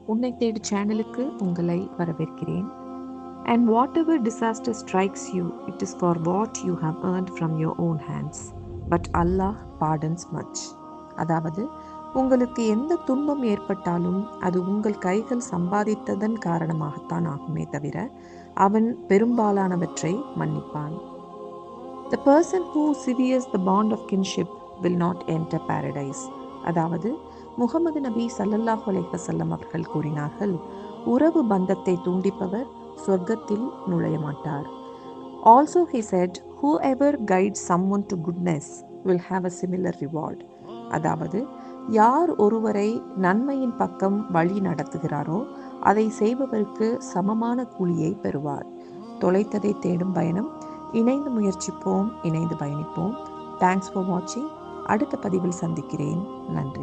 உன்னை தேடு சேனலுக்கு உங்களை வரவேற்கிறேன். And whatever disaster strikes you, it is for what you have earned from your own hands. But Allah pardons much. அதாவது, உங்களுக்கு எந்த துன்பம் ஏற்பட்டாலும் அது உங்கள் கைகள் சம்பாதித்ததன் காரணமாகத்தான் ஆகுமே தவிர அவன் பெரும்பாலானவற்றை மன்னிப்பான். The person who severs the bond of kinship will not enter paradise. அதாவது, முகமது நபி ஸல்லல்லாஹு அலைஹி வஸல்லம் அவர்கள் கூறினார்கள், உறவு பந்தத்தை தூண்டிப்பவர் சொர்க்கத்தில் நுழைய மாட்டார். Also he said, whoever guides someone to goodness will have a similar reward. அதாவது, யார் ஒருவரை நன்மையின் பக்கம் வழி நடத்துகிறாரோ அதை செய்பவருக்கு சமமான கூலியை பெறுவார். தொலைத்ததை தேடும் பயணம். இணைந்து முயற்சிப்போம், இணைந்து பயணிப்போம். தேங்க்ஸ் ஃபார் வாட்சிங். அடுத்த பதிவில் சந்திக்கிறேன். நன்றி.